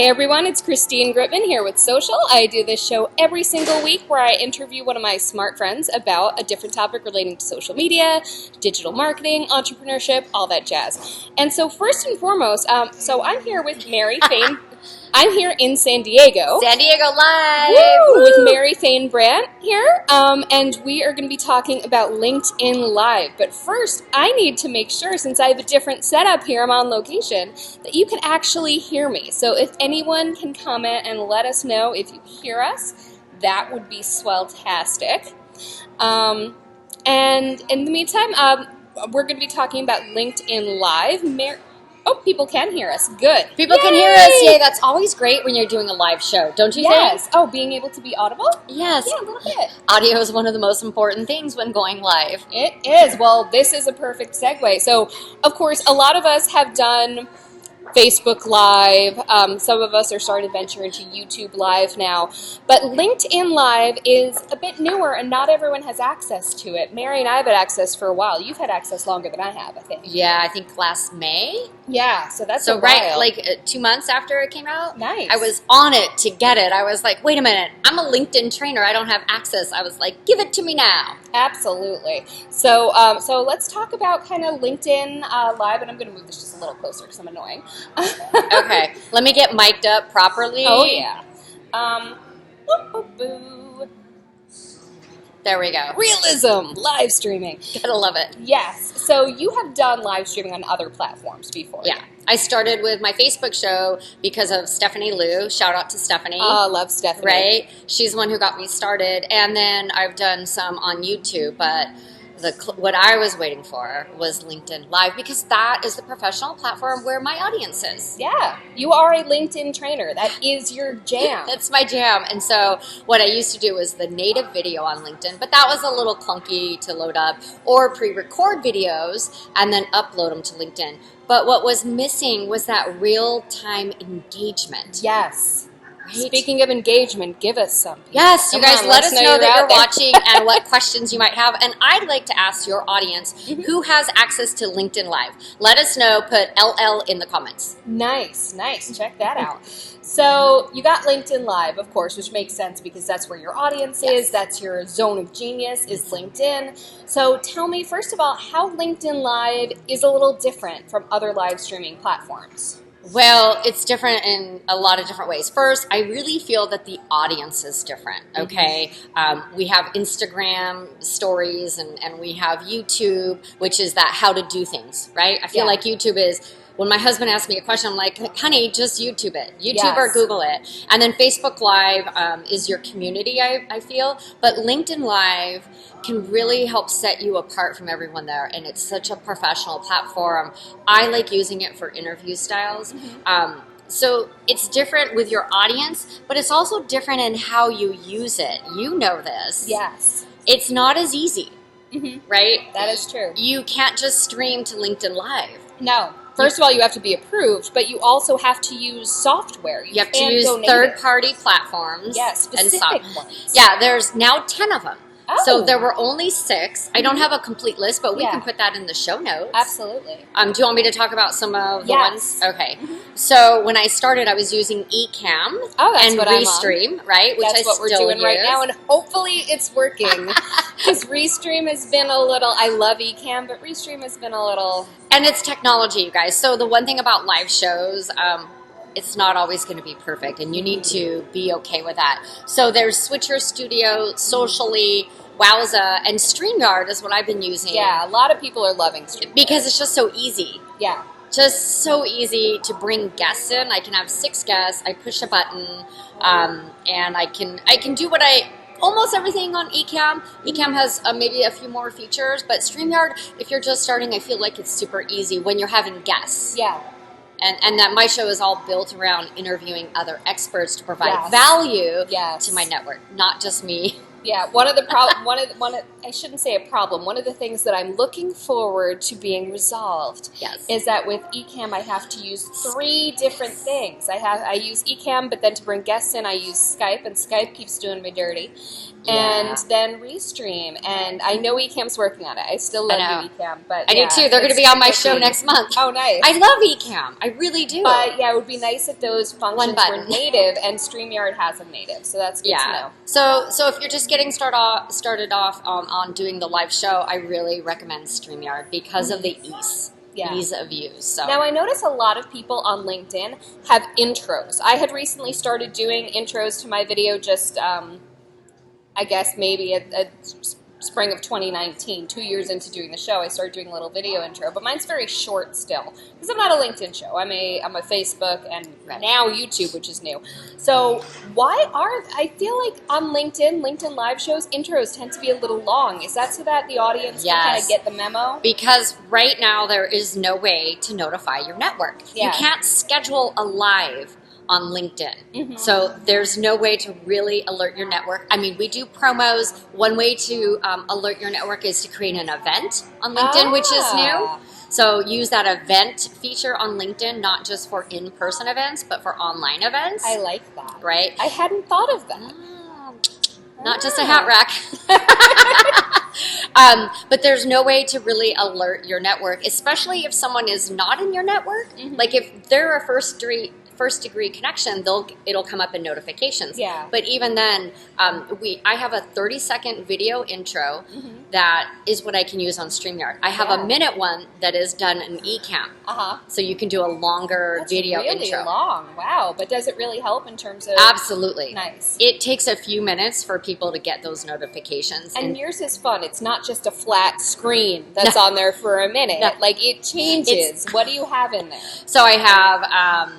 Hey everyone, it's Christine Gritman here with Social. I do this show every single week where I interview one of my smart friends about a different topic relating to social media, digital marketing, entrepreneurship, all that jazz. And so first and foremost, so I'm here with Mary Fain. I'm here in San Diego. San Diego Live! Woo! With Mary Fain Brandt here, and we are going to be talking about LinkedIn Live. But first, I need to make sure, since I have a different setup here, I'm on location, that you can actually hear me. So if anyone can comment and let us know if you hear us, that would be swelltastic. And in the meantime, we're going to be talking about LinkedIn Live. Oh, people can hear us. Good. People can hear us. Yay, that's always great when you're doing a live show, don't you think? Yes. Oh, being able to be audible? Yes. Yeah, a little bit. Audio is one of the most important things when going live. It is. Well, this is a perfect segue. So, of course, a lot of us have done Facebook Live. Some of us are starting to venture into YouTube Live now. But LinkedIn Live is a bit newer, and not everyone has access to it. Mary and I have had access for a while. You've had access longer than I have, I think. Yeah, I think last May. Yeah, so that's so a while. right, like 2 months after it came out. Nice. I was on it to get it. I was like, wait a minute, I'm a LinkedIn trainer. I don't have access. I was like, give it to me now. Absolutely. So, so let's talk about kind of LinkedIn Live, and I'm going to move this just a little closer because I'm annoying. Okay, let me get mic'd up properly. Oh yeah. Boo, boo, boo. There we go. Realism, live streaming. Gotta love it. Yes. So you have done live streaming on other platforms before. Yeah. I started with my Facebook show because of Stephanie Liu. Shout out to Stephanie. Oh, love Stephanie. Right? She's the one who got me started. And then I've done some on YouTube, but what I was waiting for was LinkedIn Live because that is the professional platform where my audience is. Yeah. You are a LinkedIn trainer. That is your jam. That's my jam. And so what I used to do was the native video on LinkedIn, but that was a little clunky to load up, or pre-record videos and then upload them to LinkedIn. But what was missing was that real-time engagement. Yes. Right? Speaking of engagement, give us some. Yes, you guys, let us know that you're there. watching and what questions you might have. And I'd like to ask your audience who has access to LinkedIn Live. Let us know. Put LL in the comments. Nice, nice. Check that out. So you got LinkedIn Live, of course, which makes sense because that's where your audience is. That's your zone of genius is LinkedIn. So tell me, first of all, how LinkedIn Live is a little different from other live streaming platforms. Well, it's different in a lot of different ways. First, I really feel that the audience is different, okay? We have Instagram stories and we have YouTube, which is that how to do things, right? I feel like YouTube is, when my husband asks me a question, I'm like, honey, just YouTube it. YouTube or Google it. And then Facebook Live is your community, I feel. But LinkedIn Live can really help set you apart from everyone there. And it's such a professional platform. I like using it for interview styles. So it's different with your audience, but it's also different in how you use it. You know this. Yes. It's not as easy, right? That is true. You can't just stream to LinkedIn Live. No. First of all, you have to be approved, but you also have to use software. You have to use third-party platforms. Yes, specific ones. Yeah, there's now 10 of them. Oh. So there were only 6. I don't have a complete list, but we can put that in the show notes. Absolutely. Do you want me to talk about some of the ones? Okay. So when I started, I was using Ecamm and Restream, right? Which that's what we're doing right now, and hopefully it's working. Because Restream has been a little, I love Ecamm, but Restream has been a little... And it's technology, you guys. So the one thing about live shows... it's not always going to be perfect, and you need to be okay with that. So there's Switcher Studio, Socially, Wowza, and StreamYard is what I've been using. Yeah, a lot of people are loving StreamYard. Because it's just so easy. Yeah. Just so easy to bring guests in. I can have 6 guests, I push a button, and I can do almost everything on Ecamm. Ecamm has maybe a few more features, but StreamYard, if you're just starting, I feel like it's super easy when you're having guests. Yeah. And that my show is all built around interviewing other experts to provide value to my network, not just me Yeah, one of the problem, I shouldn't say a problem. One of the things that I'm looking forward to being resolved Yes. is that with Ecamm I have to use 3 different things. I use Ecamm, but then to bring guests in I use Skype, and Skype keeps doing me dirty. And then Restream, and I know Ecamm's working on it. I still love you, Ecamm, but I do too. They're going to be on my show next month. Oh, nice. I love Ecamm. I really do. But yeah, it would be nice if those functions were native, and StreamYard has them native, so that's good to know. So if you're just getting started off on doing the live show, I really recommend StreamYard because of the ease of use. So now I notice a lot of people on LinkedIn have intros. I had recently started doing intros to my video just I guess maybe at spring of 2019, 2 years into doing the show, I started doing a little video intro, but mine's very short still because I'm not a LinkedIn show. I'm a Facebook and now YouTube, which is new. So I feel like on LinkedIn live shows, intros tend to be a little long. Is that so that the audience can kind of get the memo? Because right now there is no way to notify your network. Yeah. You can't schedule a live on LinkedIn. So there's no way to really alert your network. I mean, we do promos. One way to alert your network is to create an event on LinkedIn, which is new. So use that event feature on LinkedIn, not just for in-person events, but for online events. I like that. Right? I hadn't thought of that. Not just a hat rack. But there's no way to really alert your network, especially if someone is not in your network. Like if they're a first degree connection, it'll come up in notifications. Yeah. But even then, I have a 30-second video intro that is what I can use on StreamYard. I have a minute one that is done in Ecamm. So you can do a longer video really intro. Long. Wow. But does it really help in terms of... Absolutely. Nice. It takes a few minutes for people to get those notifications. And yours is fun. It's not just a flat screen that's on there for a minute. No. Like, it changes. What do you have in there? So I have,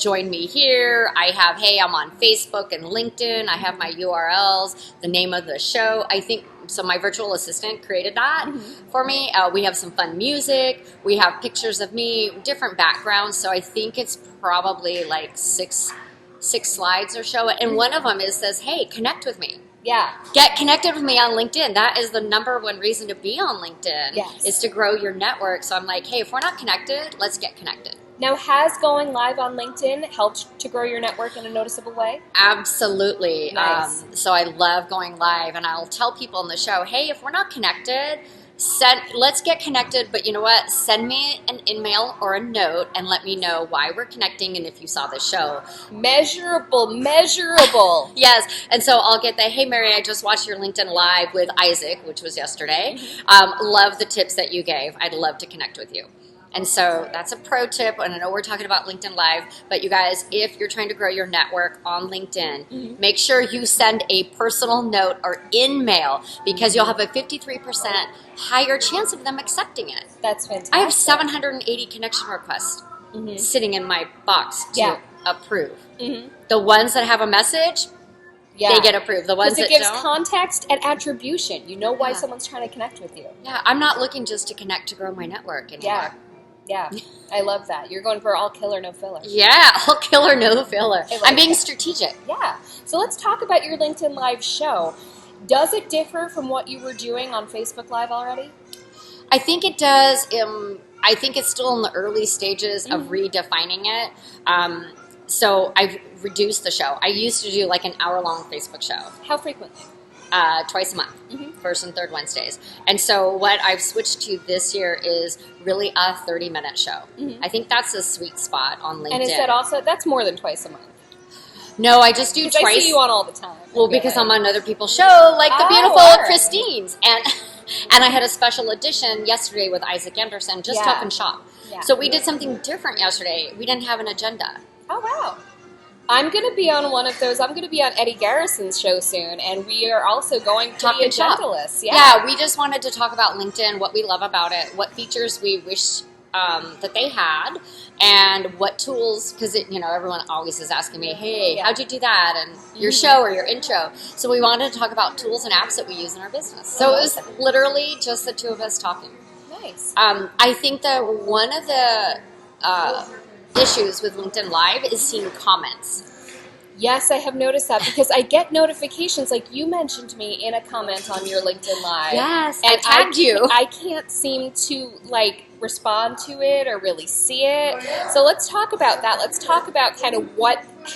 join me here. I have, hey, I'm on Facebook and LinkedIn. I have my URLs, the name of the show. I think, so my virtual assistant created that for me. We have some fun music. We have pictures of me, different backgrounds. So I think it's probably like six slides or so. And one of them says, hey, connect with me. Yeah. Get connected with me on LinkedIn. That is the #1 reason to be on LinkedIn. Yes. Is to grow your network. So I'm like, hey, if we're not connected, let's get connected. Now, has going live on LinkedIn helped to grow your network in a noticeable way? Absolutely. Nice. So I love going live, and I'll tell people on the show, hey, if we're not connected, let's get connected, but you know what? Send me an email or a note and let me know why we're connecting and if you saw the show. Measurable. Yes. And so I'll get the, hey, Mary, I just watched your LinkedIn Live with Isaac, which was yesterday. Love the tips that you gave. I'd love to connect with you. And so that's a pro tip, and I know we're talking about LinkedIn Live, but you guys, if you're trying to grow your network on LinkedIn, make sure you send a personal note or in-mail because you'll have a 53% higher chance of them accepting it. That's fantastic. I have 780 connection requests sitting in my box to approve. The ones that have a message, they get approved. The ones that don't. Because it gives context and attribution. You know why someone's trying to connect with you. Yeah, I'm not looking just to connect to grow my network anymore. Yeah, I love that. You're going for all killer, no filler. Yeah, all killer, no filler. I'm being strategic. Yeah. So let's talk about your LinkedIn Live show. Does it differ from what you were doing on Facebook Live already? I think it does. I think it's still in the early stages of redefining it. So I've reduced the show. I used to do like an hour-long Facebook show. How frequently? Twice a month, first and third Wednesdays. And so what I've switched to this year is really a 30-minute show. I think that's a sweet spot on LinkedIn. And is that also, that's more than twice a month? No, I just do twice. I see you on all the time. Well, because I'm on other people's show, like the beautiful Christine's. And I had a special edition yesterday with Isaac Anderson, just talking shop. Yeah. So we did something different yesterday. We didn't have an agenda. Oh, wow. I'm going to be on one of those. I'm going to be on Eddie Garrison's show soon, and we are also going to the agendaless. Yeah, we just wanted to talk about LinkedIn, what we love about it, what features we wish that they had, and what tools, because everyone always is asking me, hey, how'd you do that, and your show or your intro. So we wanted to talk about tools and apps that we use in our business. So it was literally just the two of us talking. Nice. I think that one of the issues with LinkedIn Live is seeing comments. Yes, I have noticed that because I get notifications, like you mentioned me in a comment on your LinkedIn Live. Yes, and I tagged you. I can't seem to like respond to it or really see it. So let's talk about that. Let's talk about kind of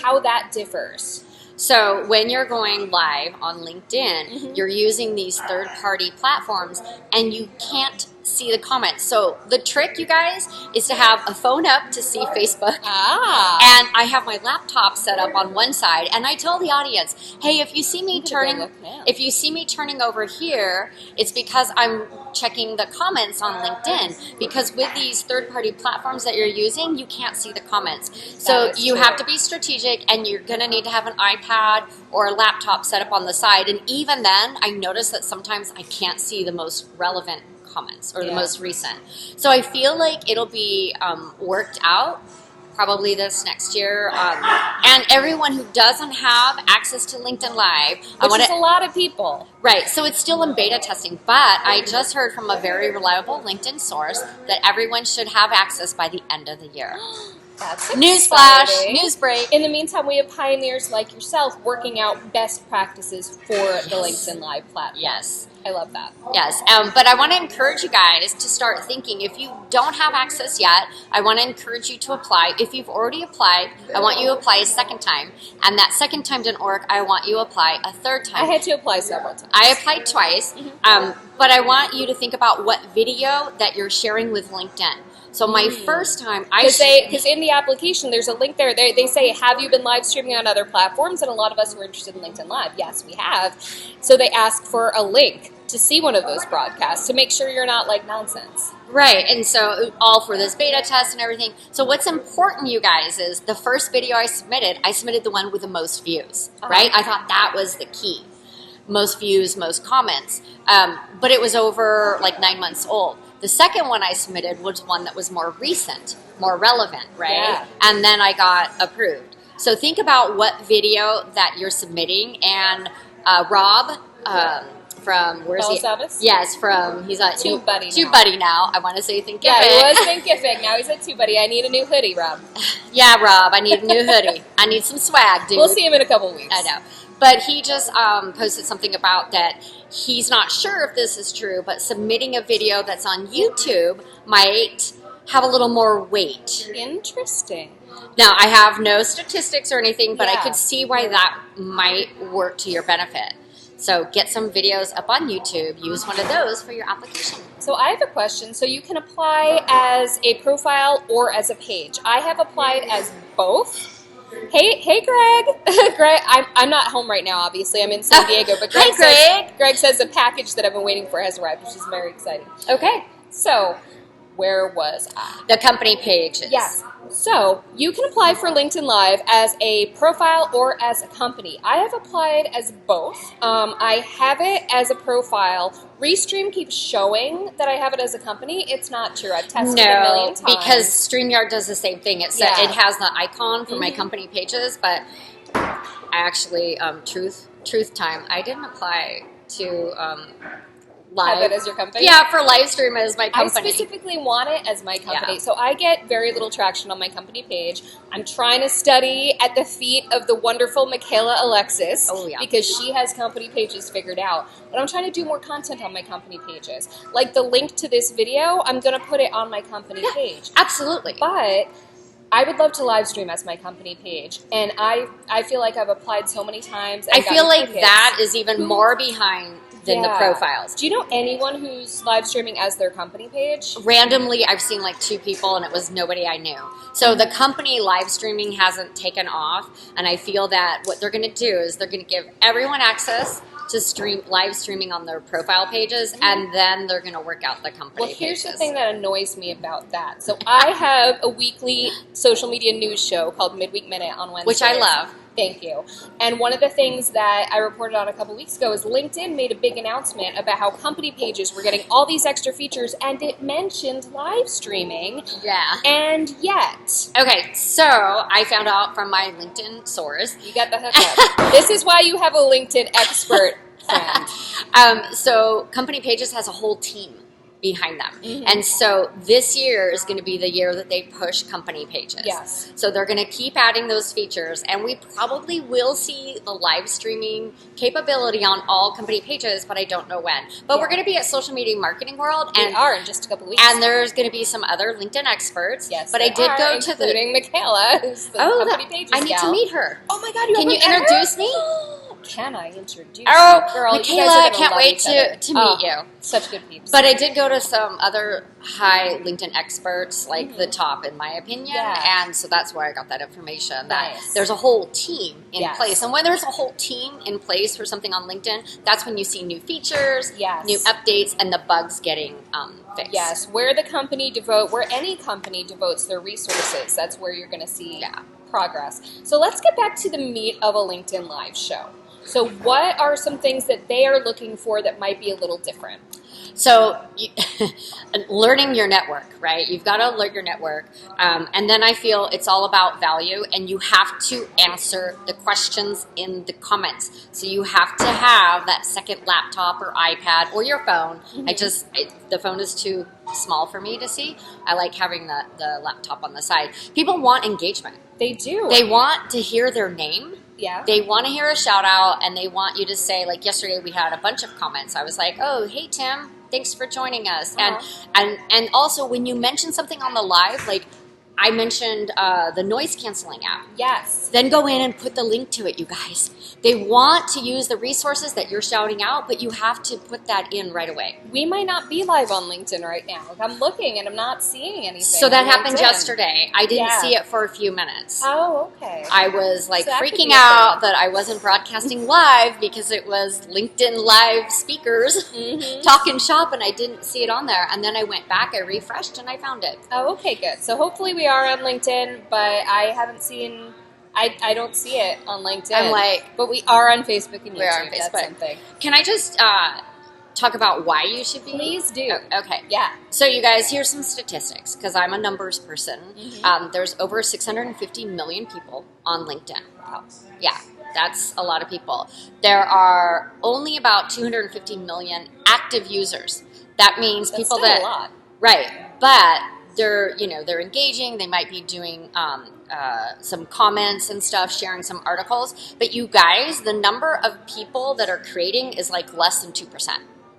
how that differs. So when you're going live on LinkedIn, you're using these third-party platforms and you can't see the comments. So the trick, you guys, is to have a phone up to see Facebook. And I have my laptop set up on one side, and I tell the audience, hey, if you see me turning over here, it's because I'm checking the comments on LinkedIn, because with these third-party platforms that you're using, you can't see the comments. So you have to be strategic, and you're going to need to have an iPad or a laptop set up on the side. And even then, I notice that sometimes I can't see the most relevant comments or the most recent. So I feel like it'll be worked out probably this next year. And everyone who doesn't have access to LinkedIn Live, which is a lot of people. Right, so it's still in beta testing, but I just heard from a very reliable LinkedIn source that everyone should have access by the end of the year. That's Newsflash, news break. In the meantime, we have pioneers like yourself working out best practices for the LinkedIn Live platform. Yes. I love that. Yes, but I want to encourage you guys to start thinking. If you don't have access yet, I want to encourage you to apply. If you've already applied, I want you to apply a second time. And that second time didn't work, I want you to apply a third time. I had to apply several times. I applied twice, but I want you to think about what video that you're sharing with LinkedIn. So my first time, because in the application there's a link there. They say, have you been live streaming on other platforms? And a lot of us were interested in LinkedIn Live. Yes, we have. So they ask for a link to see one of those broadcasts to make sure you're not like nonsense. Right, and so all for this beta test and everything. So what's important, you guys, is the first video I submitted the one with the most views, right? I thought that was the key. Most views, most comments. But it was over like 9 months old. The second one I submitted was one that was more recent, more relevant, right? Yeah. And then I got approved. So think about what video that you're submitting. And Rob from, where's he? Sabas? Yes, he's at TubeBuddy now. I want to say Thinkific. Yeah, he was Thinkific. Now he's at TubeBuddy. I need a new hoodie, Rob. Yeah, Rob, I need a new hoodie. I need some swag, dude. We'll see him in a couple weeks. I know. But he just posted something about that he's not sure if this is true, but submitting a video that's on YouTube might have a little more weight. Interesting. Now, I have no statistics or anything, but I could see why that might work to your benefit. So get some videos up on YouTube. Use one of those for your application. So I have a question. So you can apply as a profile or as a page. I have applied as both. Hey, Greg. Greg, I'm not home right now, obviously. I'm in San Diego. But Greg says the package that I've been waiting for has arrived, which is very exciting. Okay, so where was I? The company pages. Yes. So you can apply for LinkedIn Live as a profile or as a company. I have applied as both. I have it as a profile. Restream keeps showing that I have it as a company. It's not true. I've tested it a million times. Because StreamYard does the same thing. It has the icon for my company pages, but I actually, truth time, I didn't apply to live. Have it as your company? Yeah, for live stream as my company. I specifically want it as my company. So I get very little traction on my company page. I'm trying to study at the feet of the wonderful Michaela Alexis because she has company pages figured out. But I'm trying to do more content on my company pages. Like the link to this video, I'm going to put it on my company page. Absolutely. But I would love to live stream as my company page. And I feel like I've applied so many times. I feel like that is even more behind than the profiles. Do you know anyone who's live streaming as their company page? Randomly, I've seen like 2 people, and it was nobody I knew. So the company live streaming hasn't taken off, and I feel that what they're going to do is they're going to give everyone access to live streaming on their profile pages, and then they're going to work out the company pages. Well, here's the thing that annoys me about that. So I have a weekly social media news show called Midweek Minute on Wednesdays. Which I love. Thank you. And one of the things that I reported on a couple weeks ago is LinkedIn made a big announcement about how company pages were getting all these extra features, and it mentioned live streaming. Yeah. And yet. Okay, so I found out from my LinkedIn source. You got the hookup. This is why you have a LinkedIn expert friend. So company pages has a whole team behind them. And so this year is going to be the year that they push company pages. Yes. So they're going to keep adding those features, and we probably will see the live streaming capability on all company pages, but I don't know when. But we're going to be at Social Media Marketing World, and we are in just a couple weeks. And there's going to be some other LinkedIn experts. Yes, but I did go to including Michaela, who's the company pages I need gal. to meet her. Oh my God, can you introduce me? Can I introduce you? Girl, Michaela, I can't wait to meet you. Such good peeps. But I did go to some other high LinkedIn experts, like the top, in my opinion. And so that's where I got that information. That there's a whole team in place. And when there's a whole team in place for something on LinkedIn, that's when you see new features, new updates, and the bugs getting fixed. Yes, where any company devotes their resources, that's where you're going to see progress. So let's get back to the meat of a LinkedIn Live show. So what are some things that they are looking for that might be a little different? So learning your network, right? You've got to learn your network. And then I feel it's all about value, and you have to answer the questions in the comments. So you have to have that second laptop or iPad or your phone. The phone is too small for me to see. I like having the laptop on the side. People want engagement. They do. They want to hear their name. Yeah. They want to hear a shout out, and they want you to say, like yesterday we had a bunch of comments. I was like, oh, hey, Tim, thanks for joining us. And also when you mention something on the live, like I mentioned the noise canceling app. Yes. Then go in and put the link to it, you guys. They want to use the resources that you're shouting out, but you have to put that in right away. We might not be live on LinkedIn right now. Like, I'm looking and I'm not seeing anything. So that happened yesterday. I didn't see it for a few minutes. Oh, okay. I was like freaking out that I wasn't broadcasting live because it was LinkedIn Live speakers talking shop, and I didn't see it on there. And then I went back, I refreshed, and I found it. Oh, okay, good. So hopefully we are on LinkedIn, but I haven't seen... I don't see it on LinkedIn. I'm like... But we are on Facebook and YouTube. We are on Facebook. That's something. Can I just talk about why you should be? Please do. Oh, okay. Yeah. So you guys, here's some statistics, because I'm a numbers person. There's over 650 million people on LinkedIn. Wow. Yeah, that's a lot of people. There are only about 250 million active users. That means That's people still that... a lot. Right. But they're engaging. They might be doing some comments and stuff, sharing some articles. But you guys, the number of people that are creating is like less than 2%.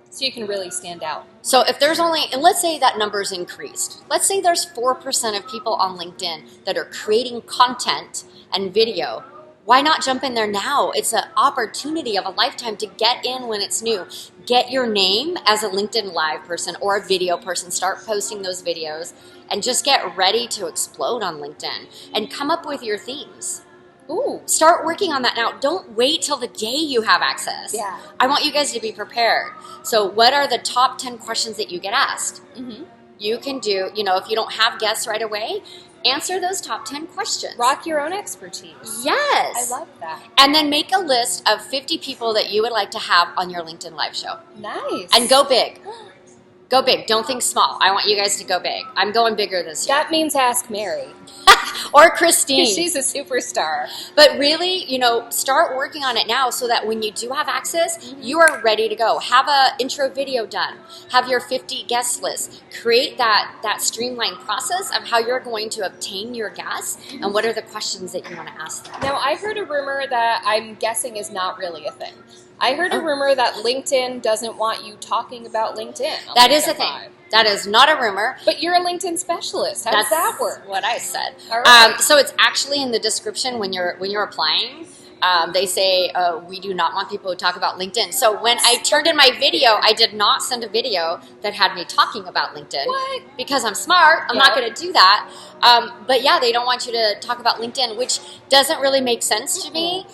So you can really stand out. So if there's and let's say that number's increased. Let's say there's 4% of people on LinkedIn that are creating content and video. Why not jump in there now? It's an opportunity of a lifetime to get in when it's new. Get your name as a LinkedIn Live person or a video person. Start posting those videos and just get ready to explode on LinkedIn and come up with your themes. Ooh. Start working on that now. Don't wait till the day you have access. Yeah. I want you guys to be prepared. So what are the top 10 questions that you get asked? You can do, if you don't have guests right away, answer those top 10 questions. Rock your own expertise. Yes. I love that. And then make a list of 50 people that you would like to have on your LinkedIn Live show. Nice. And go big. Go big. Don't think small. I want you guys to go big. I'm going bigger this year. That means ask Mary. Or Christine. She's a superstar. But really, start working on it now so that when you do have access, you are ready to go. Have a intro video done. Have your 50 guest list. Create that streamlined process of how you're going to obtain your guests and what are the questions that you want to ask them. Now, I heard a rumor that I'm guessing is not really a thing. I heard a rumor that LinkedIn doesn't want you talking about LinkedIn. That is a thing. That is not a rumor. But you're a LinkedIn specialist. How does that work? What I said. All right. So it's actually in the description when you're applying. They say we do not want people to talk about LinkedIn. So when I turned in my video, I did not send a video that had me talking about LinkedIn. What? Because I'm smart. I'm not going to do that. But yeah, they don't want you to talk about LinkedIn, which doesn't really make sense to me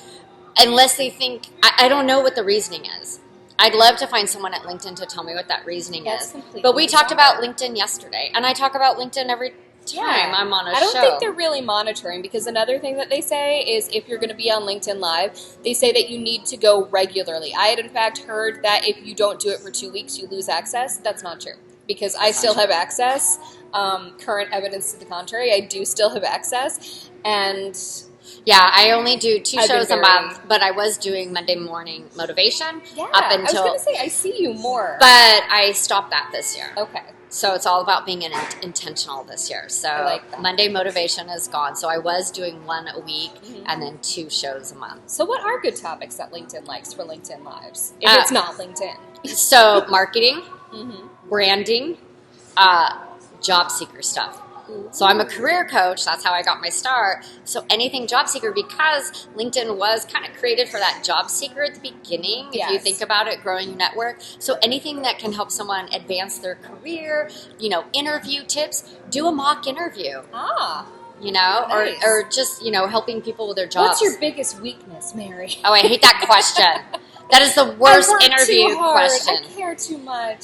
unless they think, I don't know what the reasoning is. I'd love to find someone at LinkedIn to tell me what that reasoning is. But we talked about LinkedIn yesterday, and I talk about LinkedIn every time I'm on a show. I don't think they're really monitoring, because another thing that they say is if you're going to be on LinkedIn Live, they say that you need to go regularly. I had in fact heard that if you don't do it for 2 weeks, you lose access. That's not true, because I still have access. Current evidence to the contrary, I do still have access. And Yeah, I only do 2 I've been shows a very- month, but I was doing Monday morning motivation Yeah, up I was until. going to say, I see you more. But I stopped that this year. Okay. So it's all about being intentional this year. So I like that. Monday motivation is gone. So I was doing 1 a week and then 2 shows a month. So what are good topics that LinkedIn likes for LinkedIn Lives? If it's not LinkedIn. So marketing, Mm-hmm. branding, job seeker stuff. So I'm a career coach. That's how I got my start. So anything job seeker, because LinkedIn was kind of created for that job seeker at the beginning, if you Yes. think about it, growing your network. So anything that can help someone advance their career, interview tips, do a mock interview, Ah. or, Nice. or just, helping people with their jobs. What's your biggest weakness, Mary? Oh, I hate that question. That is the worst I work interview too hard. question. I care too much.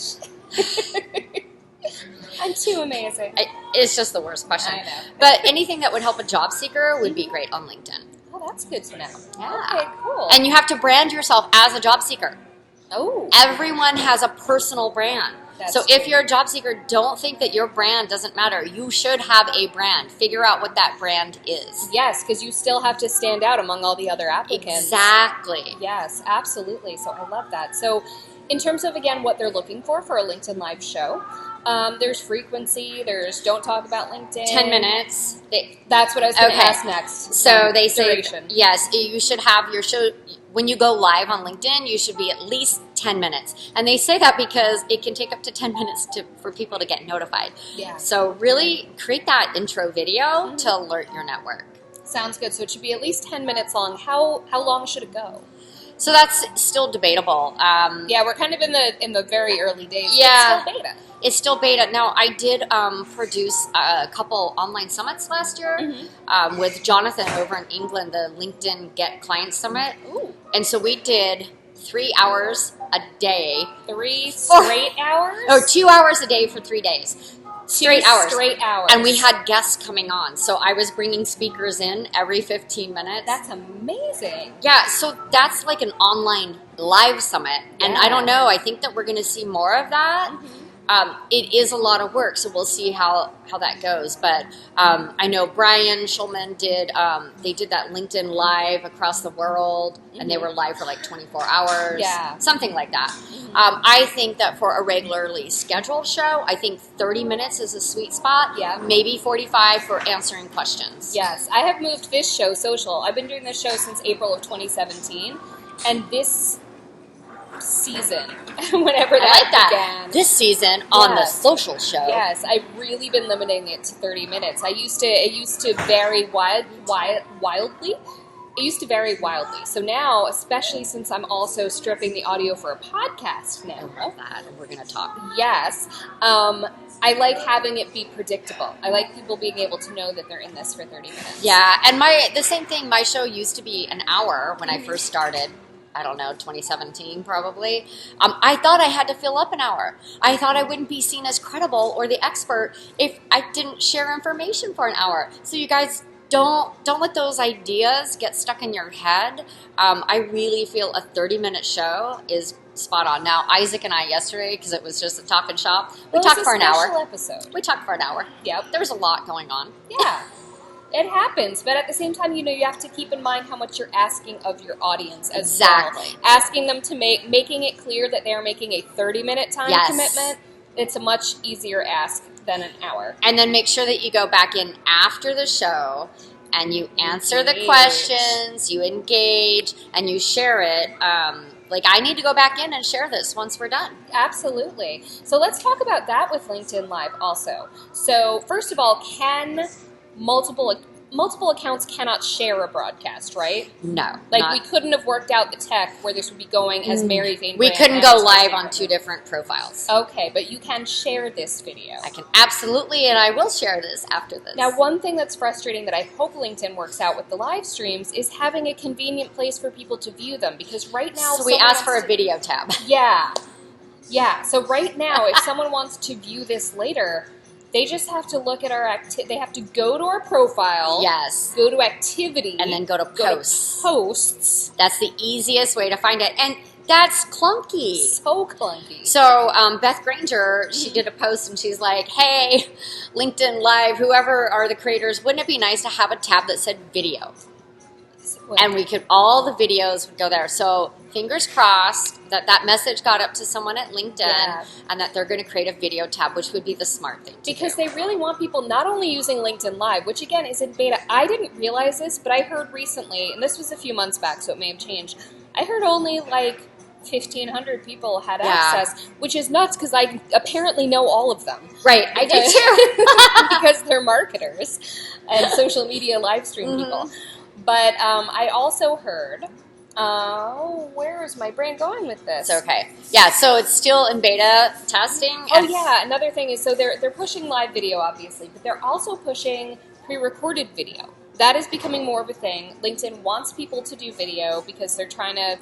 I'm too amazing. It's just the worst question. I know. But anything that would help a job seeker would be great on LinkedIn. Oh, that's good to know. Yeah. Okay, cool. And you have to brand yourself as a job seeker. oh, Everyone has a personal brand. That's So if true. you're a job seeker, don't think that your brand doesn't matter. You should have a brand. Figure out what that brand is. yes, because you still have to stand out among all the other applicants. Exactly. Yes, absolutely. So I love that. So in terms of, again, what they're looking for a LinkedIn Live show, there's frequency, there's don't talk about LinkedIn. 10 minutes. That's what I was going to Okay. ask next. So they say, duration. yes, you should have your show, when you go live on LinkedIn, you should be at least 10 minutes. And they say that because it can take up to 10 minutes for people to get notified. Yeah. So really create that intro video to alert your network. Sounds good. So it should be at least 10 minutes long. How long should it go? So that's still debatable. Yeah, we're kind of in the very early days. Yeah. It's still beta. It's still beta. Now, I did produce a couple online summits last year with Jonathan over in England, the LinkedIn Get Client Summit. Ooh. And so we did 3 hours a day. 3 straight hours? Oh, 2 hours a day for 3 days. Straight 2 hours. straight hours. And we had guests coming on. So I was bringing speakers in every 15 minutes. That's amazing. Yeah, so that's like an online live summit. And Yeah. I don't know, I think that we're going to see more of that. It is a lot of work, so we'll see how that goes. But I know Brian Schulman did that LinkedIn Live across the world, and they were live for like 24 hours, Yeah. something like that. I think that for a regularly scheduled show, I think 30 minutes is a sweet spot. Yeah. Maybe 45 for answering questions. Yes, I have moved this show social. I've been doing this show since April of 2017, and this season, whenever I like that that. began. This season on the Yes. social show. Yes, I've really been limiting it to 30 minutes. It used to vary wildly. It used to vary wildly. So now, especially since I'm also stripping the audio for a podcast I now, love that, and we're going to talk. yes, I like having it be predictable. I like people being able to know that they're in this for 30 minutes. Yeah, and the same thing, my show used to be an hour when I first started. I don't know, 2017 probably. I thought I had to fill up an hour. I thought I wouldn't be seen as credible or the expert if I didn't share information for an hour. So you guys, don't let those ideas get stuck in your head. I really feel a 30-minute show is spot on. Now, Isaac and I yesterday, because it was just a talk and shop, we talked for an hour. Episode. We talked for an hour. Yep. There was a lot going on. Yeah. It happens, but at the same time, you have to keep in mind how much you're asking of your audience as Exactly. well. Asking them to making it clear that they're making a 30-minute time Yes. commitment, it's a much easier ask than an hour. And then make sure that you go back in after the show and you answer the Engage. questions, you engage, and you share it. Like, I need to go back in and share this once we're done. Absolutely. So let's talk about that with LinkedIn Live also. So first of all, multiple accounts cannot share a broadcast, right? No. We couldn't have worked out the tech where this would be going as Mary Fain. We Brandt couldn't and go as live Fain on 2 different profiles. Okay, but you can share this video. I can absolutely, and I will share this after this. Now, one thing that's frustrating that I hope LinkedIn works out with the live streams is having a convenient place for people to view them, because right now... So we asked for a video tab. Yeah. Yeah, so right now, if someone wants to view this later, they just have to look at our they have to go to our profile. Yes. Go to activity. And then go to posts. Posts. That's the easiest way to find it. And that's clunky. So clunky. So Beth Granger, she did a post and she's like, hey, LinkedIn Live, whoever are the creators, wouldn't it be nice to have a tab that said video? and we could, all the videos would go there. So fingers crossed that that message got up to someone at LinkedIn and that they're going to create a video tab, which would be the smart thing to because do. they really want people not only using LinkedIn Live, which again is in beta. I didn't realize this, but I heard recently, and this was a few months back, so it may have changed. I heard only like 1,500 people had access, which is nuts because I apparently know all of them. Right, I do too. Because they're marketers and social media live stream people. But I also heard, where is my brain going with this? It's okay. Yeah, so it's still in beta testing. Oh yeah, another thing is, so they're pushing live video obviously, but they're also pushing pre-recorded video. That is becoming more of a thing. LinkedIn wants people to do video because they're trying to,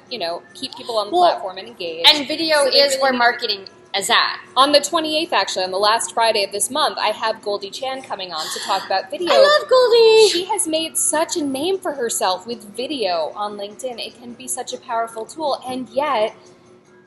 keep people on the platform and engaged. And video is where marketing is at. On the 28th, actually, on the last Friday of this month, I have Goldie Chan coming on to talk about video. I love Goldie! She has made such a name for herself with video on LinkedIn. It can be such a powerful tool, and yet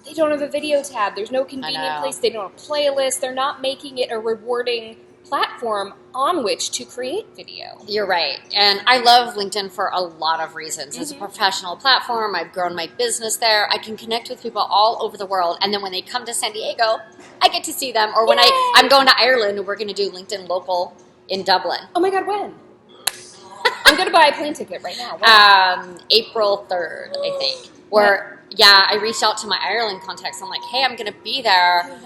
they don't have a video tab. There's no convenient place. They don't have a playlist. They're not making it a rewarding platform on which to create video. You're right. And I love LinkedIn for a lot of reasons. It's a professional platform. I've grown my business there. I can connect with people all over the world. And then when they come to San Diego, I get to see them. Or when I'm going to Ireland and we're going to do LinkedIn Local in Dublin. Oh my God, when? I'm going to buy a plane ticket right now. When? April 3rd, I think. I reached out to my Ireland contacts. I'm like, hey, I'm going to be there.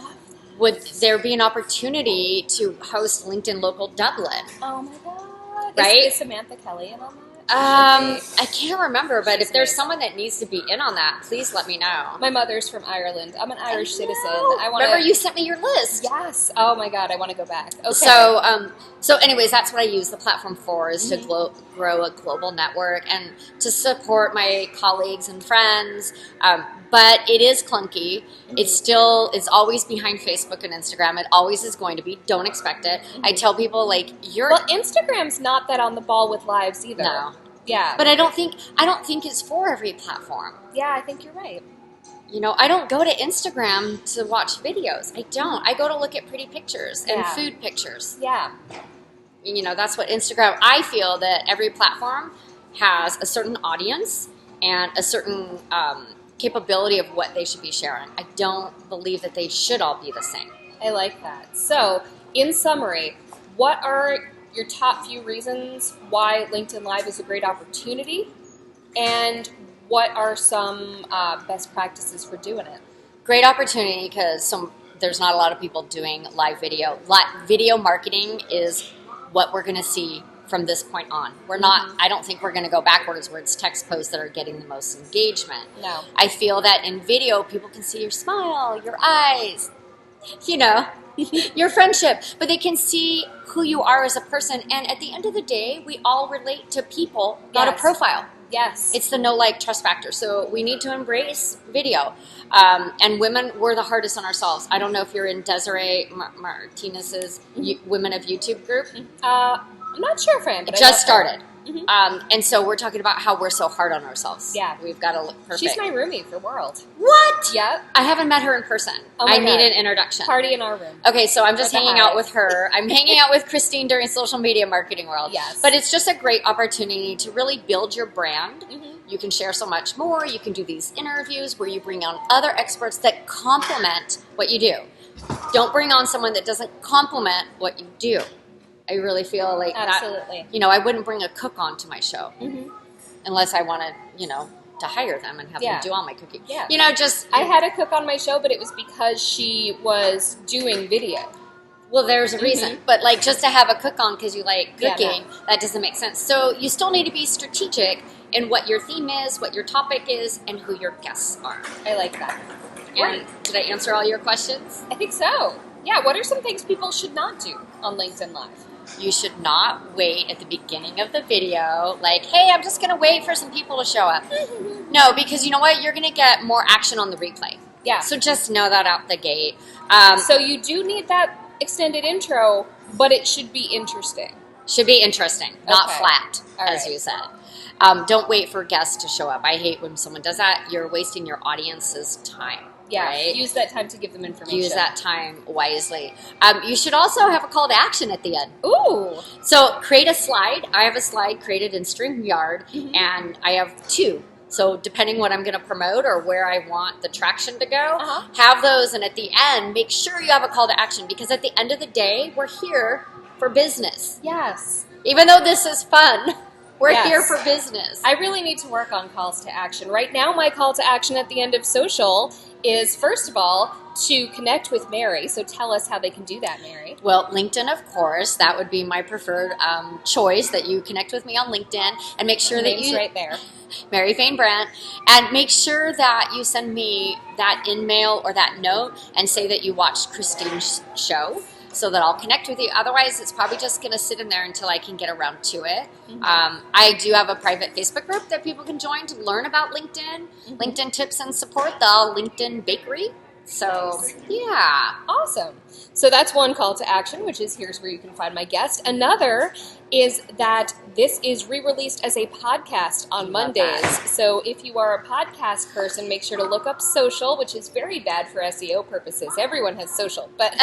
Would there be an opportunity to host LinkedIn Local Dublin? Oh my God. Right? Is Samantha Kelly in on that? I can't remember, but if there's someone that needs to be in on that, please let me know. My mother's from Ireland. I'm an Irish citizen. Remember you sent me your list? Yes. Oh my God, I want to go back. Okay. So anyways, that's what I use the platform for, is to grow a global network and to support my colleagues and friends. But it is clunky. It's always behind Facebook and Instagram. It always is going to be. Don't expect it. I tell people, like, well, Instagram's not that on the ball with lives either. No. Yeah. But I don't think it's for every platform. Yeah, I think you're right. I don't go to Instagram to watch videos. I don't. I go to look at pretty pictures and food pictures. Yeah. That's what Instagram, I feel that every platform has a certain audience and a certain capability of what they should be sharing. I don't believe that they should all be the same. I like that. So, in summary, what are your top few reasons why LinkedIn Live is a great opportunity, and what are some best practices for doing it? Great opportunity because there's not a lot of people doing live video. Video marketing is what we're going to see from this point on. We're not, I don't think we're going to go backwards where it's text posts that are getting the most engagement. No. I feel that in video, people can see your smile, your eyes, your friendship, but they can see who you are as a person. And at the end of the day, we all relate to people, not a profile. Yes. It's the no like trust factor. So we need to embrace video. And women, we're the hardest on ourselves. I don't know if you're in Desiree Martinez's Women of YouTube group. I'm not sure if I am. It just started. And so we're talking about how we're so hard on ourselves. Yeah. We've got to look perfect. She's my roomie for World. What? Yep. I haven't met her in person. I need an introduction. Party in our room. Okay, so I'm just hanging out with her. I'm hanging out with Christine during Social Media Marketing World. Yes. But it's just a great opportunity to really build your brand. You can share so much more. You can do these interviews where you bring on other experts that complement what you do. Don't bring on someone that doesn't complement what you do. I really feel like absolutely. That, I wouldn't bring a cook onto my show unless I wanted, to hire them and have them do all my cooking. Yeah. I had a cook on my show, but it was because she was doing video. Well, there's a reason. But, just to have a cook on because you like cooking, that doesn't make sense. So you still need to be strategic in what your theme is, what your topic is, and who your guests are. I like that. And did I answer all your questions? I think so. Yeah, what are some things people should not do on LinkedIn Live? You should not wait at the beginning of the video, like, hey, I'm just going to wait for some people to show up. No, because you know what? You're going to get more action on the replay. Yeah. So just know that out the gate. So you do need that extended intro, but it should be interesting. Should be interesting, not flat, as you said. Don't wait for guests to show up. I hate when someone does that. You're wasting your audience's time. Yeah, right? use that time to give them information. Use that time wisely. You should also have a call to action at the end. Ooh. So create a slide. I have a slide created in StreamYard, and I have 2. So depending what I'm going to promote or where I want the traction to go, have those. And at the end, make sure you have a call to action, because at the end of the day, we're here for business. Yes. Even though this is fun, we're Yes. here for business. I really need to work on calls to action. Right now, my call to action at the end of social is, first of all, to connect with Mary. So tell us how they can do that, Mary. Well, LinkedIn, of course. That would be my preferred choice, that you connect with me on LinkedIn and make sure that you... right there. Mary Fain Brandt. And make sure that you send me that email or that note and say that you watched Christine's show, so that I'll connect with you. Otherwise, it's probably just going to sit in there until I can get around to it. I do have a private Facebook group that people can join to learn about LinkedIn, LinkedIn tips and support, the LinkedIn Bakery. So, yeah. Awesome. So that's one call to action, which is here's where you can find my guest. Another is that this is re-released as a podcast on Mondays. So if you are a podcast person, make sure to look up social, which is very bad for SEO purposes. Everyone has social. But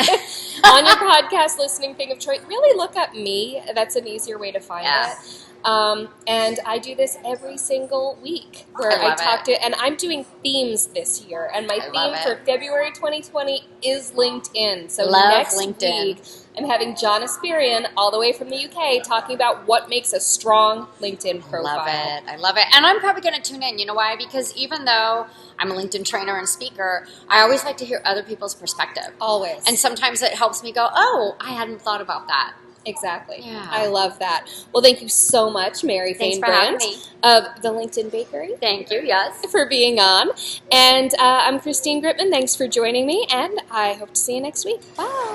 on your podcast listening thing of choice, really look up me. That's an easier way to find it. And I do this every single week where I talk to, and I'm doing themes this year. And my theme for February 2020 is LinkedIn. So next week, I'm having John Asperian all the way from the UK talking about what makes a strong LinkedIn profile. I love it. And I'm probably going to tune in. You know why? Because even though I'm a LinkedIn trainer and speaker, I always like to hear other people's perspective. Always. And sometimes it helps me go, oh, I hadn't thought about that. Exactly. Yeah. I love that. Well, thank you so much, Mary Fain Brandt of the LinkedIn Bakery. Thank you, yes. For being on. And I'm Christine Gritman. Thanks for joining me, and I hope to see you next week. Bye.